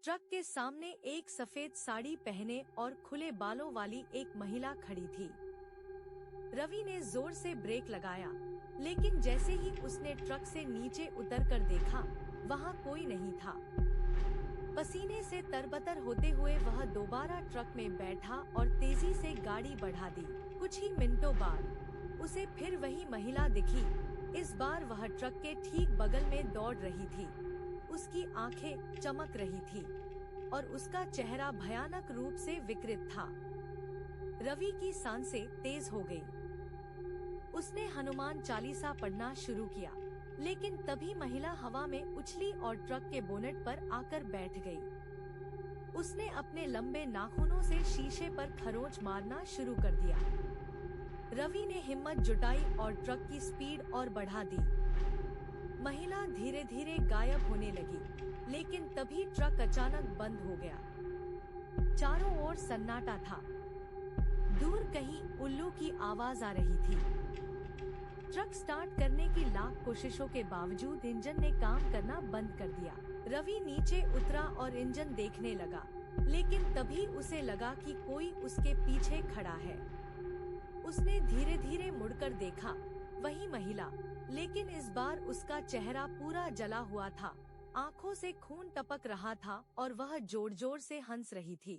Truck के सामने एक सफेद साड़ी पहने और खुले बालों वाली एक महिला खड़ी थी। रवि ने जोर से ब्रेक लगाया, लेकिन जैसे ही उसने ट्रक से नीचे उतरकर देखा, वहां कोई नहीं था। पसीने से तरबतर होते हुए वह दोबारा ट्रक में बैठा और तेजी से गाड़ी बढ़ा दी। कुछ ही मिनटों बाद उसे फिर वही महिला दिखी। इस बार वह ट्रक के ठीक बगल में दौड़ रही थी। उसकी आंखें चमक रही थी और उसका चेहरा भयानक रूप से विकृत था। रवि की सांसें तेज हो गई। उसने हनुमान चालीसा पढ़ना शुरू किया, लेकिन तभी महिला हवा में उछली और ट्रक के बोनेट पर आकर बैठ गई। उसने अपने लंबे नाखूनों से शीशे पर खरोंच मारना शुरू कर दिया। रवि ने हिम्मत जुटाई और ट्रक की स्पीड और बढ़ा दी। महिला धीरे धीरे गायब होने लगी, लेकिन तभी ट्रक अचानक बंद हो गया। चारों ओर सन्नाटा था। दूर कहीं उल्लू की आवाज आ रही थी। ट्रक स्टार्ट करने की लाख कोशिशों के बावजूद इंजन ने काम करना बंद कर दिया। रवि नीचे उतरा और इंजन देखने लगा, लेकिन तभी उसे लगा कि कोई उसके पीछे खड़ा है। उसने धीरे धीरे मुड़कर देखा, वही महिला, लेकिन इस बार उसका चेहरा पूरा जला हुआ था। आंखों से खून टपक रहा था और वह जोर जोर से हंस रही थी।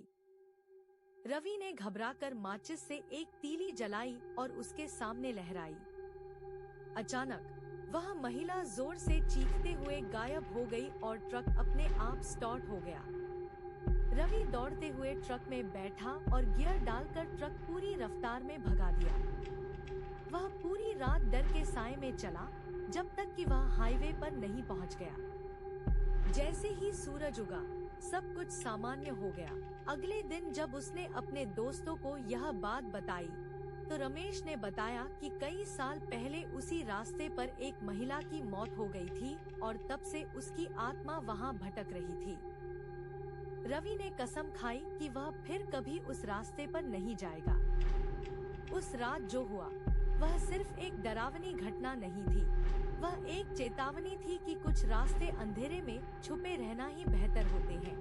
रवि ने घबराकर माचिस से एक तीली जलाई और उसके सामने लहराई। अचानक वह महिला जोर से चीखते हुए गायब हो गई और ट्रक अपने आप स्टार्ट हो गया। रवि दौड़ते हुए ट्रक में बैठा और गियर डालकर ट्रक पूरी रफ्तार में भगा दिया। वह पूरी रात डर के साए में चला, जब तक कि वह हाईवे पर नहीं पहुंच गया। जैसे ही सूरज उगा, सब कुछ सामान्य हो गया। अगले दिन जब उसने अपने दोस्तों को यह बात बताई, तो रमेश ने बताया कि कई साल पहले उसी रास्ते पर एक महिला की मौत हो गई थी और तब से उसकी आत्मा वहां भटक रही थी। रवि ने कसम खाई कि वह फिर कभी उस रास्ते पर नहीं जाएगा। उस रात जो हुआ, वह सिर्फ एक डरावनी घटना नहीं थी, वह एक चेतावनी थी कि कुछ रास्ते अंधेरे में छुपे रहना ही बेहतर होते हैं।